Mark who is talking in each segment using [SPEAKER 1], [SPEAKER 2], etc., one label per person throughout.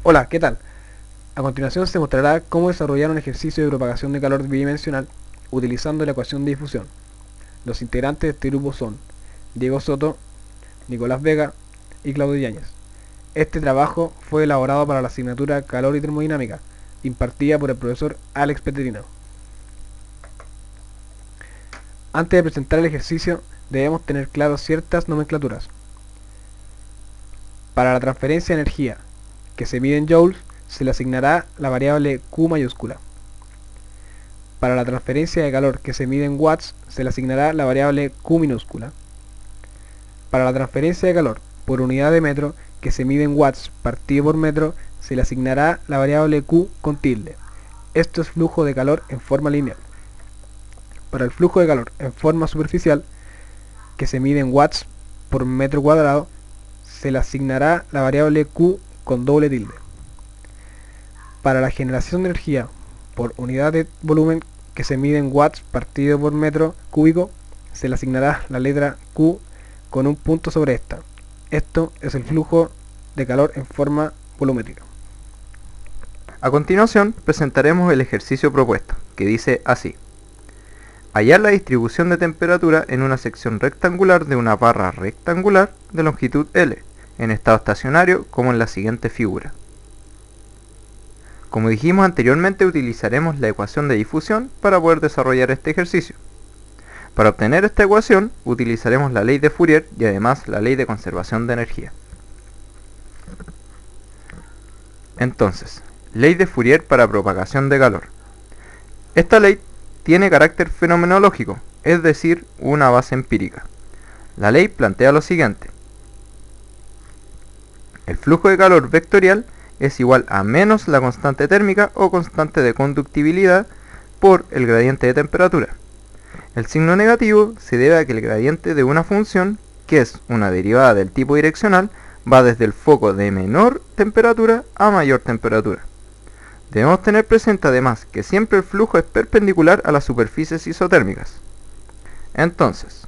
[SPEAKER 1] Hola, ¿qué tal? A continuación se mostrará cómo desarrollar un ejercicio de propagación de calor bidimensional utilizando la ecuación de difusión. Los integrantes de este grupo son Diego Soto, Nicolás Vega y Claudio Yáñez. Este trabajo fue elaborado para la asignatura Calor y Termodinámica, impartida por el profesor Alex Petrino. Antes de presentar el ejercicio, debemos tener claro ciertas nomenclaturas. Para la transferencia de energía, que se mide en joules, se le asignará la variable Q mayúscula. Para la transferencia de calor que se mide en watts, se le asignará la variable Q minúscula. Para la transferencia de calor por unidad de metro que se mide en watts partido por metro, se le asignará la variable Q con tilde. Esto es flujo de calor en forma lineal. Para el flujo de calor en forma superficial, que se mide en watts por metro cuadrado, se le asignará la variable Q con doble tilde. Para la generación de energía por unidad de volumen que se mide en watts partido por metro cúbico, se le asignará la letra Q con un punto sobre esta. Esto es el flujo de calor en forma volumétrica.
[SPEAKER 2] A continuación presentaremos el ejercicio propuesto, que dice así: hallar la distribución de temperatura en una sección rectangular de una barra rectangular de longitud L, en estado estacionario como en la siguiente figura. Como dijimos anteriormente, utilizaremos la ecuación de difusión para poder desarrollar este ejercicio. Para obtener esta ecuación, utilizaremos la ley de Fourier y además la ley de conservación de energía. Entonces, ley de Fourier para propagación de calor. Esta ley tiene carácter fenomenológico, es decir, una base empírica. La ley plantea lo siguiente: el flujo de calor vectorial es igual a menos la constante térmica o constante de conductibilidad por el gradiente de temperatura. El signo negativo se debe a que el gradiente de una función, que es una derivada del tipo direccional, va desde el foco de menor temperatura a mayor temperatura. Debemos tener presente además que siempre el flujo es perpendicular a las superficies isotérmicas. Entonces,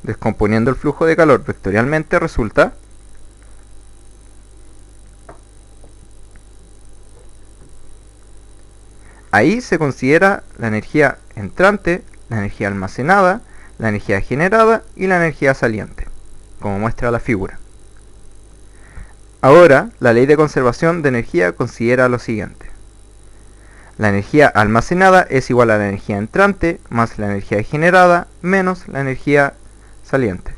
[SPEAKER 2] descomponiendo el flujo de calor vectorialmente resulta ahí se considera la energía entrante, la energía almacenada, la energía generada y la energía saliente, como muestra la figura. Ahora, la ley de conservación de energía considera lo siguiente: la energía almacenada es igual a la energía entrante más la energía generada menos la energía saliente.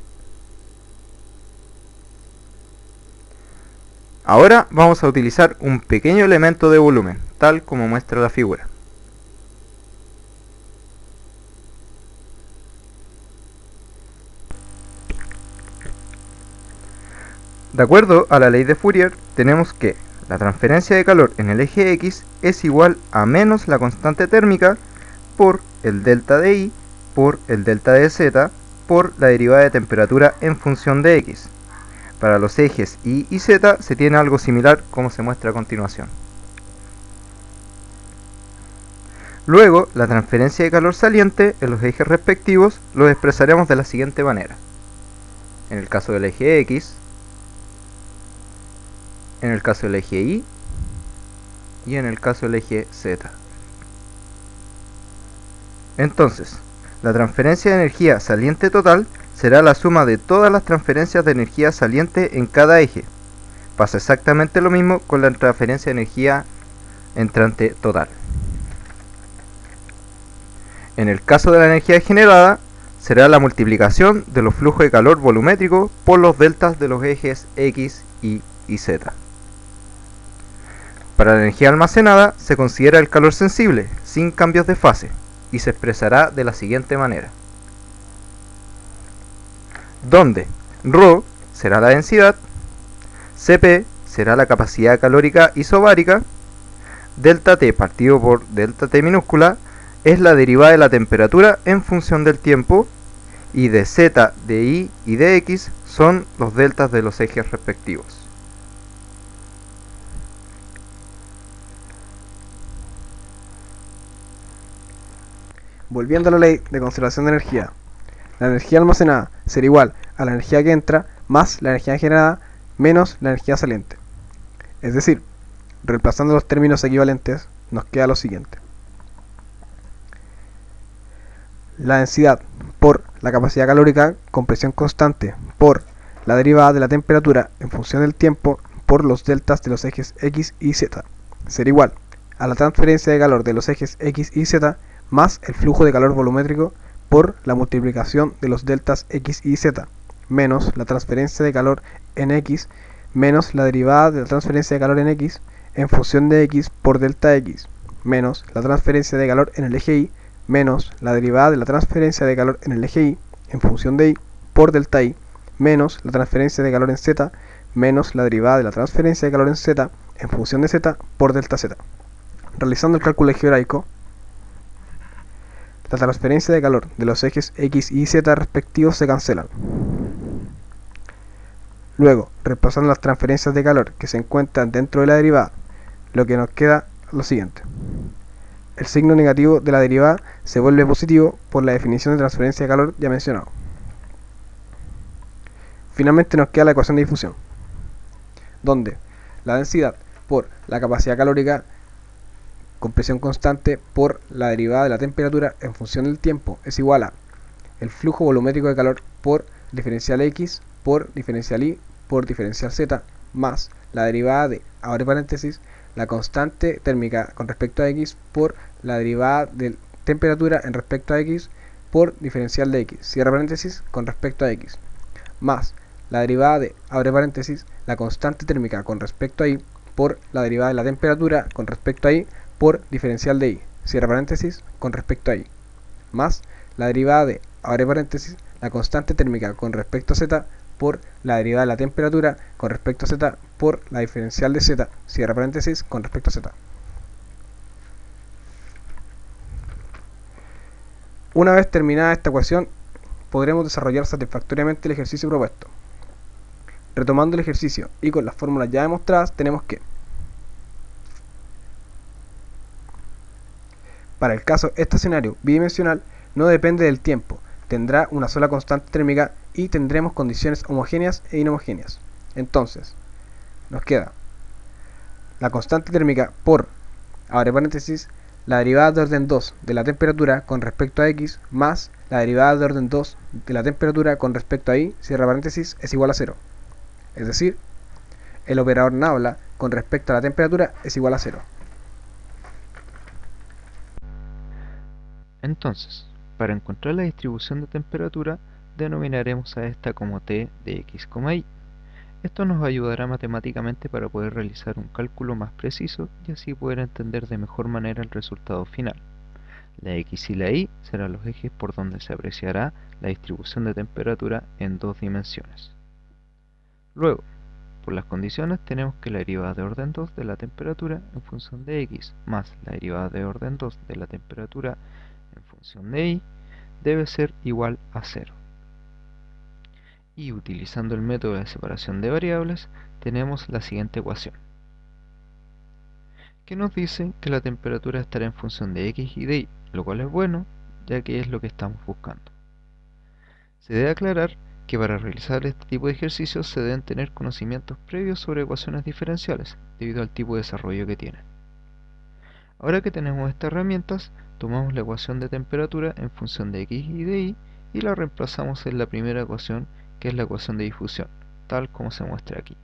[SPEAKER 2] Ahora vamos a utilizar un pequeño elemento de volumen, tal como muestra la figura. De acuerdo a la ley de Fourier, tenemos que la transferencia de calor en el eje X es igual a menos la constante térmica por el delta de I por el delta de Z por la derivada de temperatura en función de X. Para los ejes Y y Z se tiene algo similar como se muestra a continuación. Luego, la transferencia de calor saliente en los ejes respectivos lo expresaremos de la siguiente manera. En el caso del eje X, en el caso del eje Y y en el caso del eje Z. Entonces, la transferencia de energía saliente total será la suma de todas las transferencias de energía saliente en cada eje. Pasa exactamente lo mismo con la transferencia de energía entrante total. En el caso de la energía generada, será la multiplicación de los flujos de calor volumétrico por los deltas de los ejes X, Y y Z. Para la energía almacenada se considera el calor sensible, sin cambios de fase, y se expresará de la siguiente manera, donde ρ será la densidad, Cp será la capacidad calórica isobárica, delta T partido por delta T minúscula es la derivada de la temperatura en función del tiempo, y de Z, de Y y de X son los deltas de los ejes respectivos.
[SPEAKER 1] Volviendo a la ley de conservación de energía, la energía almacenada será igual a la energía que entra más la energía generada menos la energía saliente. Es decir, reemplazando los términos equivalentes, nos queda lo siguiente. La densidad por la capacidad calórica con presión constante por la derivada de la temperatura en función del tiempo por los deltas de los ejes X y Z será igual a la transferencia de calor de los ejes X y Z más el flujo de calor volumétrico por la multiplicación de los deltas X y Z menos la transferencia de calor en X menos la derivada de la transferencia de calor en X en función de X por delta X menos la transferencia de calor en el eje Y menos la derivada de la transferencia de calor en el eje Y en función de Y por delta Y menos la transferencia de calor en Z menos la derivada de la transferencia de calor en Z en función de Z por delta Z. Realizando el cálculo algebraico, la transferencia de calor de los ejes X y Z respectivos se cancelan. Luego, reemplazando las transferencias de calor que se encuentran dentro de la derivada, lo que nos queda lo siguiente. El signo negativo de la derivada se vuelve positivo por la definición de transferencia de calor ya mencionado. Finalmente nos queda la ecuación de difusión, donde la densidad por la capacidad calórica con presión constante por la derivada de la temperatura en función del tiempo es igual a el flujo volumétrico de calor por diferencial X por diferencial Y por diferencial Z más la derivada de, abre paréntesis, la constante térmica con respecto a X por la derivada de temperatura en respecto a X por diferencial de X, cierra paréntesis, con respecto a X, más la derivada de, abre paréntesis, la constante térmica con respecto a Y por la derivada de la temperatura con respecto a Y por diferencial de Y, cierra paréntesis, con respecto a Y, más la derivada de, abre paréntesis, la constante térmica con respecto a Z por la derivada de la temperatura con respecto a Z por la diferencial de Z, cierra paréntesis, con respecto a Z. Una vez terminada esta ecuación, podremos desarrollar satisfactoriamente el ejercicio propuesto. Retomando el ejercicio y con las fórmulas ya demostradas, tenemos que para el caso estacionario bidimensional no depende del tiempo, tendrá una sola constante térmica y tendremos condiciones homogéneas e inhomogéneas. Entonces, nos queda la constante térmica por, abre paréntesis, la derivada de orden 2 de la temperatura con respecto a X más la derivada de orden 2 de la temperatura con respecto a Y, cierra paréntesis, es igual a 0. Es decir, el operador nabla con respecto a la temperatura es igual a 0.
[SPEAKER 2] Entonces, para encontrar la distribución de temperatura, denominaremos a esta como T de X, Y. Esto nos ayudará matemáticamente para poder realizar un cálculo más preciso y así poder entender de mejor manera el resultado final. La X y la Y serán los ejes por donde se apreciará la distribución de temperatura en dos dimensiones. Luego, por las condiciones tenemos que la derivada de orden 2 de la temperatura en función de X más la derivada de orden 2 de la temperatura en función de Y debe ser igual a 0. Y utilizando el método de separación de variables, tenemos la siguiente ecuación, que nos dice que la temperatura estará en función de X y de Y, lo cual es bueno, ya que es lo que estamos buscando. Se debe aclarar que para realizar este tipo de ejercicios se deben tener conocimientos previos sobre ecuaciones diferenciales, debido al tipo de desarrollo que tienen. Ahora que tenemos estas herramientas, tomamos la ecuación de temperatura en función de X y de Y y la reemplazamos en la primera ecuación, que es la ecuación de difusión, tal como se muestra aquí.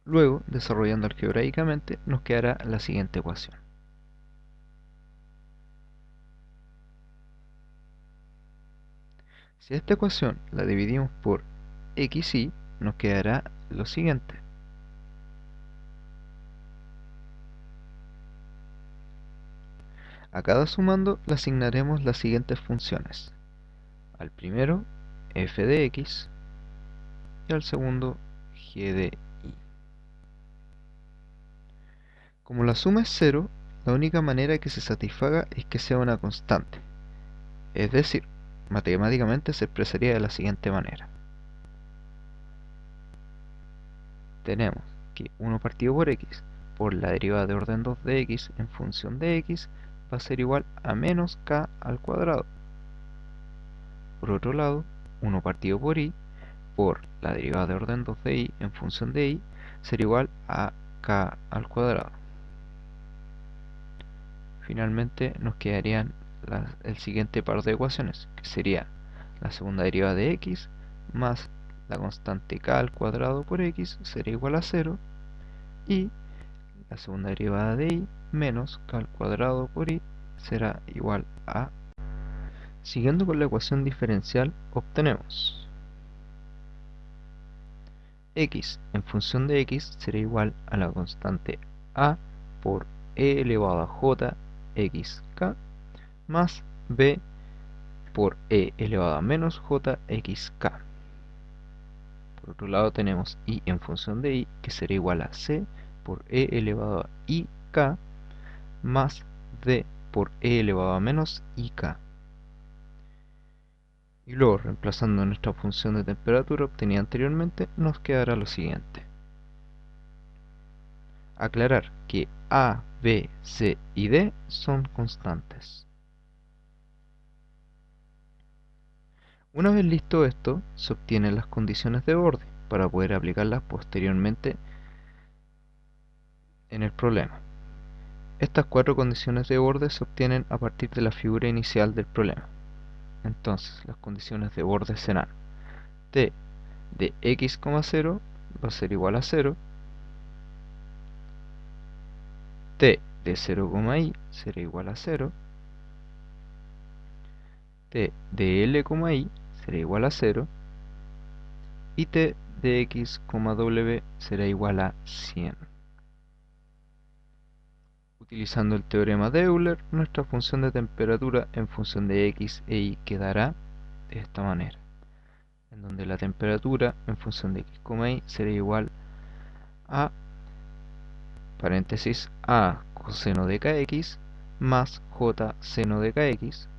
[SPEAKER 2] Luego, desarrollando algebraicamente, nos quedará la siguiente ecuación. Si esta ecuación la dividimos por xy, nos quedará lo siguiente. A cada sumando le asignaremos las siguientes funciones. Al primero, f de x, y al segundo, g de y. Como la suma es 0, la única manera que se satisfaga es que sea una constante. Es decir, matemáticamente se expresaría de la siguiente manera. Tenemos que 1 partido por x por la derivada de orden 2 de x en función de x va a ser igual a menos k al cuadrado. Por otro lado, 1 partido por i por la derivada de orden 2 de i en función de i será igual a k al cuadrado. Finalmente nos quedarían el siguiente par de ecuaciones, que sería la segunda derivada de x más la constante k al cuadrado por x será igual a 0, y la segunda derivada de i menos k al cuadrado por i será igual a. Siguiendo con la ecuación diferencial, obtenemos x en función de x será igual a la constante a por e elevado a j xk más b por e elevado a menos j xk. Por otro lado tenemos y en función de y, que será igual a c por e elevado a ik más d por e elevado a menos ik. Y luego, reemplazando nuestra función de temperatura obtenida anteriormente, nos quedará lo siguiente. Aclarar que a, b, c y d son constantes. Una vez listo esto, se obtienen las condiciones de borde para poder aplicarlas posteriormente en el problema. Estas 4 condiciones de borde se obtienen a partir de la figura inicial del problema. Entonces, las condiciones de borde serán t de x,0 va a ser igual a 0, t de 0,i será igual a 0, t de l,i será igual a 0, y t de x,w será igual a 100. Utilizando el teorema de Euler, nuestra función de temperatura en función de x e y quedará de esta manera, en donde la temperatura en función de x, y será igual a paréntesis a coseno de kx más j seno de kx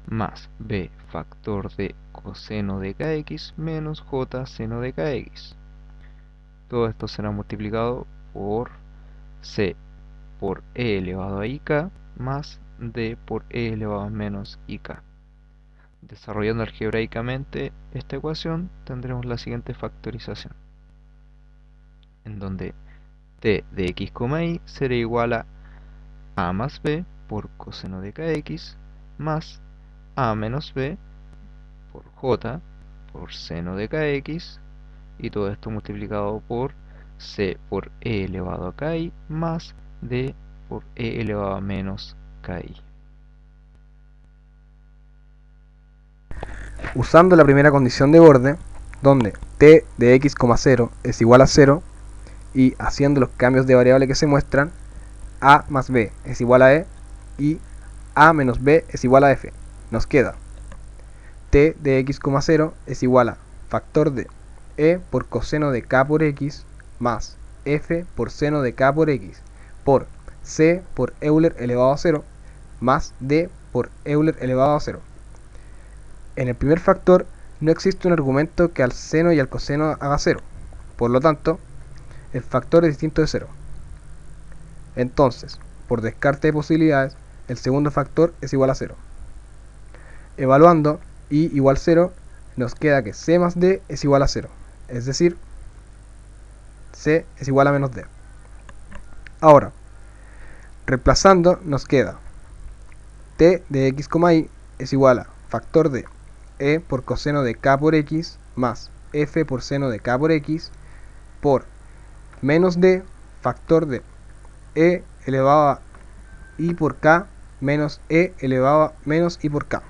[SPEAKER 2] más b factor de coseno de kx menos j seno de kx. Todo esto será multiplicado por c por e elevado a ik más d por e elevado a menos ik. Desarrollando algebraicamente esta ecuación tendremos la siguiente factorización, en donde t de x, y será igual a más b por coseno de kx más a menos b por j por seno de kx, y todo esto multiplicado por c por e elevado a ki más d por e elevado a menos ki.
[SPEAKER 1] Usando la primera condición de borde, donde t de x,0 es igual a 0, y haciendo los cambios de variable que se muestran, a más b es igual a e y a menos b es igual a f, nos queda t de x,0 es igual a factor de e por coseno de k por x más f por seno de k por x por c por Euler elevado a 0 más d por Euler elevado a 0. En el primer factor no existe un argumento que al seno y al coseno haga 0, por lo tanto el factor es distinto de 0. Entonces, por descarte de posibilidades, el segundo factor es igual a 0. Evaluando y igual 0, nos queda que c más d es igual a 0, es decir, c es igual a menos d. Ahora, reemplazando, nos queda t de x, y es igual a factor de e por coseno de k por x más f por seno de k por x por menos d factor de e elevado a i por k menos e elevado a menos i por k.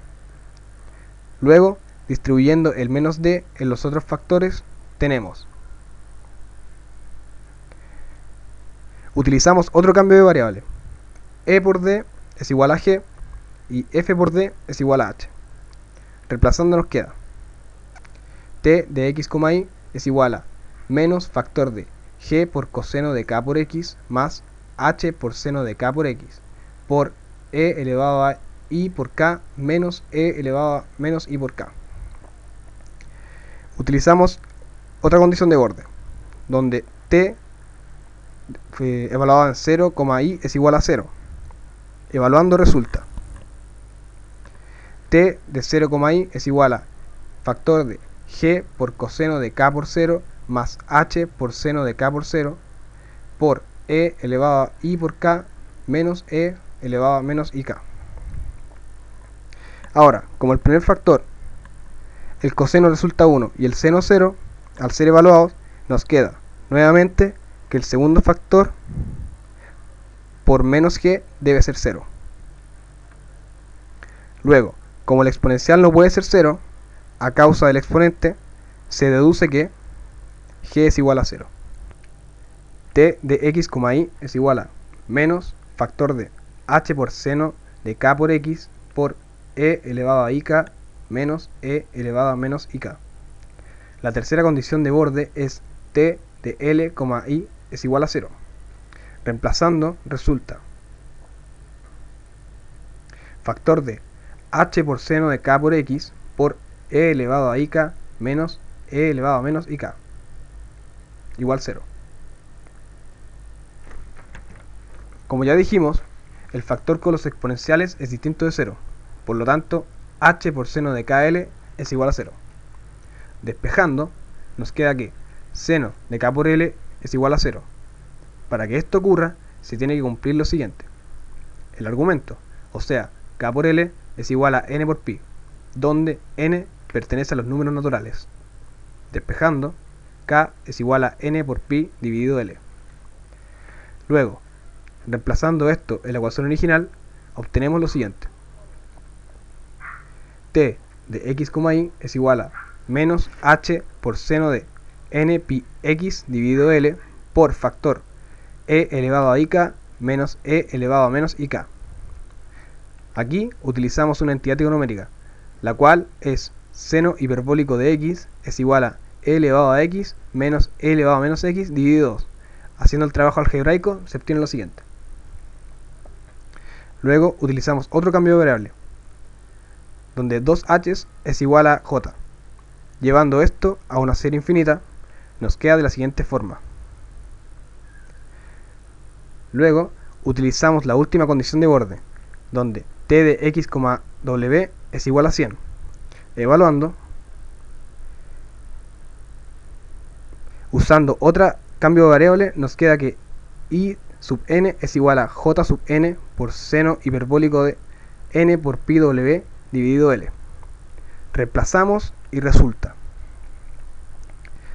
[SPEAKER 1] Luego, distribuyendo el menos d en los otros factores, tenemos. Utilizamos otro cambio de variable. E por d es igual a g y f por d es igual a h. Reemplazando nos queda t de x, y es igual a menos factor de g por coseno de k por x más h por seno de k por x por e elevado a i por k menos e elevado a menos i por k. Utilizamos otra condición de borde, donde t evaluado en 0, i es igual a 0. Evaluando resulta t de 0, i es igual a factor de g por coseno de k por 0 más h por seno de k por 0 por e elevado a i por k menos e elevado a menos ik. Ahora, como el primer factor, el coseno resulta 1 y el seno 0, al ser evaluados, nos queda nuevamente que el segundo factor por menos g debe ser 0. Luego, como el exponencial no puede ser 0, a causa del exponente, se deduce que g es igual a 0. T de x, y es igual a menos factor de h por seno de k por x por e elevado a ik menos e elevado a menos ik. La tercera condición de borde es t de l, i es igual a 0. Reemplazando, resulta factor de h por seno de k por x por e elevado a ik menos e elevado a menos ik igual 0. Como ya dijimos, el factor con los exponenciales es distinto de 0, por lo tanto h por seno de kl es igual a 0. Despejando, nos queda que seno de k por l es igual a 0. Para que esto ocurra, se tiene que cumplir lo siguiente. El argumento, o sea, k por l es igual a n por pi, donde n pertenece a los números naturales. Despejando, k es igual a n por pi dividido l. Luego, reemplazando esto en la ecuación original, obtenemos lo siguiente. T de x, y es igual a menos h por seno de n pi x dividido l por factor e elevado a ik menos e elevado a menos ik. Aquí utilizamos una entidad trigonométrica, la cual es seno hiperbólico de x es igual a e elevado a x menos e elevado a menos x dividido 2. Haciendo el trabajo algebraico se obtiene lo siguiente. Luego utilizamos otro cambio de variable, donde 2h es igual a j. Llevando esto a una serie infinita, nos queda de la siguiente forma. Luego utilizamos la última condición de borde, donde t de x, w es igual a 100. Evaluando, usando otro cambio de variable, nos queda que i sub n es igual a j sub n por seno hiperbólico de n por pi w dividido l. Reemplazamos y resulta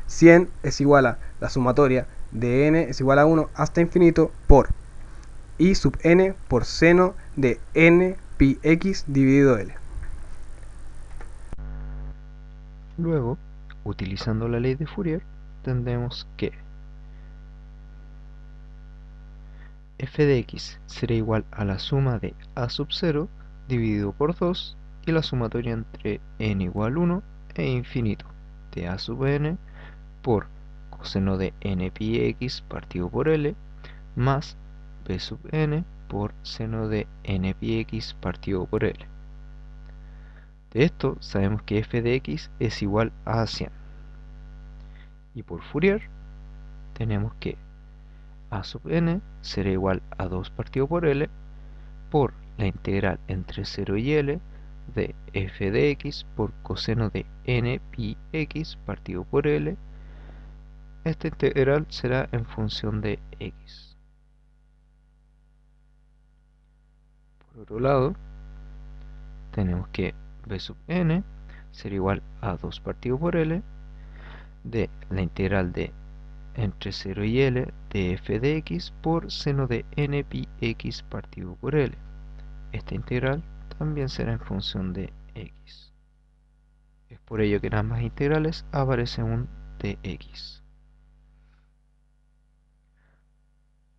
[SPEAKER 1] 100 es igual a la sumatoria de n es igual a 1 hasta infinito por i sub n por seno de n pi x dividido l.
[SPEAKER 2] Luego, utilizando la ley de Fourier, tendremos que f de x será igual a la suma de a sub 0 dividido por 2 y la sumatoria entre n igual 1 e infinito de a sub n por coseno de n pi x partido por l más b sub n por seno de n pi x partido por l. De esto sabemos que f de x es igual a 100. Y por Fourier tenemos que a sub n será igual a 2 partido por l por la integral entre 0 y l de f de x por coseno de n pi x partido por l. Esta integral será en función de x. Por otro lado, tenemos que b sub n será igual a 2 partido por l de la integral de entre 0 y l de f de x por seno de n pi x partido por l. Esta integral también será en función de x. Es por ello que en ambas integrales aparece un dx.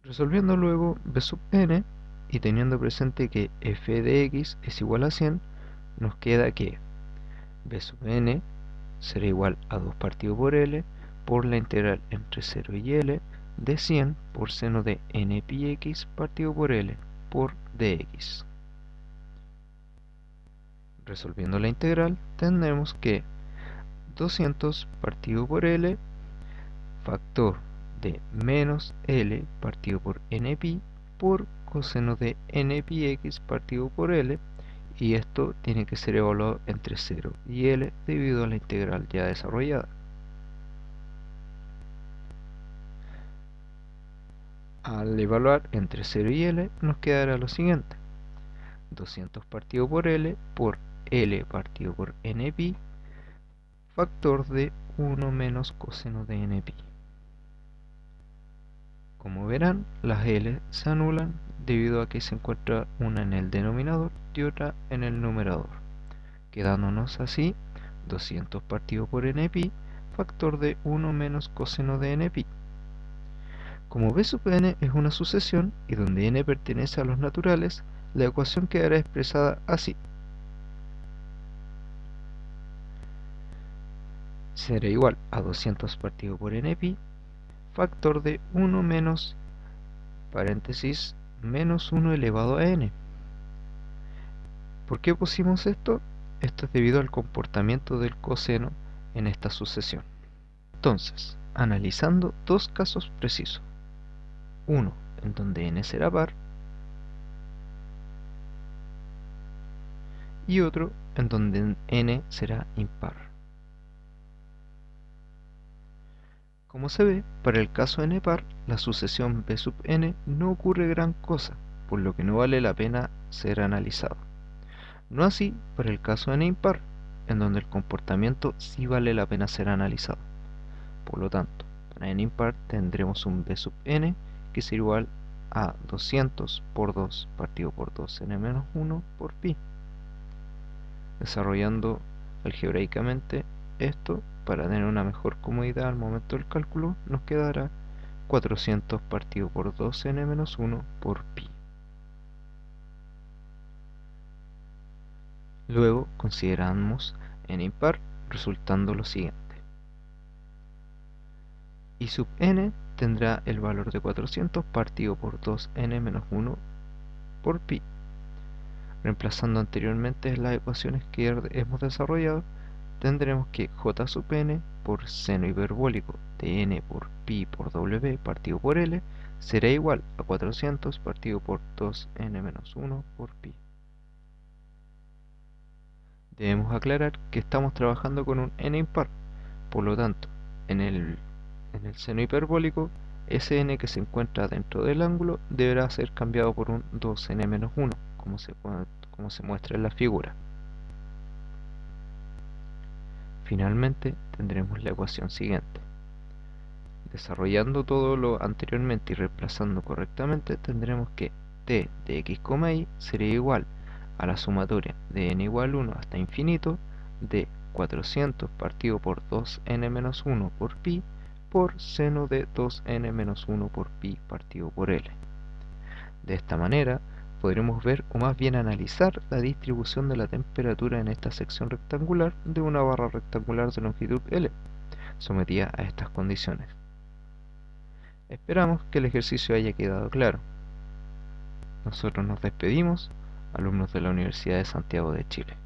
[SPEAKER 2] Resolviendo luego b sub n y teniendo presente que f de x es igual a 100, nos queda que b sub n será igual a 2 partido por l por la integral entre 0 y l de 100 por seno de n pi x partido por l por dx. Resolviendo la integral tendremos que 200 partido por l factor de menos l partido por n pi por coseno de n pi x partido por l y esto tiene que ser evaluado entre 0 y L debido a la integral ya desarrollada. Al evaluar entre 0 y L nos quedará lo siguiente: 200 partido por L partido por npi, factor de 1 menos coseno de npi. Como verán, las L se anulan debido a que se encuentra una en el denominador y otra en el numerador, quedándonos así 200 partido por npi, factor de 1 menos coseno de npi. Como b sub n es una sucesión y donde n pertenece a los naturales, la ecuación quedará expresada así. Será igual a 200 partido por npi, factor de 1 menos, paréntesis, menos 1 elevado a n. ¿Por qué pusimos esto? Esto es debido al comportamiento del coseno en esta sucesión. Entonces, analizando dos casos precisos. Uno en donde n será par y otro en donde n será impar. Como se ve, para el caso n par, la sucesión b sub n no ocurre gran cosa, por lo que no vale la pena ser analizado. No así para el caso n impar, en donde el comportamiento sí vale la pena ser analizado. Por lo tanto, para n impar tendremos un b sub n que será igual a 200 por 2 partido por 2n-1 por pi. Desarrollando algebraicamente esto, para tener una mejor comodidad al momento del cálculo, nos quedará 400 partido por 2n-1 por pi. Luego consideramos n impar, resultando lo siguiente: y sub n tendrá el valor de 400 partido por 2n-1 por pi. Reemplazando anteriormente las ecuaciones que hemos desarrollado, tendremos que j sub n por seno hiperbólico de n por pi por w partido por l será igual a 400 partido por 2n-1 por pi. Debemos aclarar que estamos trabajando con un n impar, por lo tanto, en el seno hiperbólico, ese n que se encuentra dentro del ángulo deberá ser cambiado por un 2n-1, como se muestra en la figura. Finalmente, tendremos la ecuación siguiente. Desarrollando todo lo anteriormente y reemplazando correctamente, tendremos que t de x, y sería igual a la sumatoria de n igual 1 hasta infinito de 400 partido por 2n-1 por pi por seno de 2n-1 por pi partido por l. De esta manera podremos ver, o más bien analizar, la distribución de la temperatura en esta sección rectangular de una barra rectangular de longitud L, sometida a estas condiciones. Esperamos que el ejercicio haya quedado claro. Nosotros nos despedimos, alumnos de la Universidad de Santiago de Chile.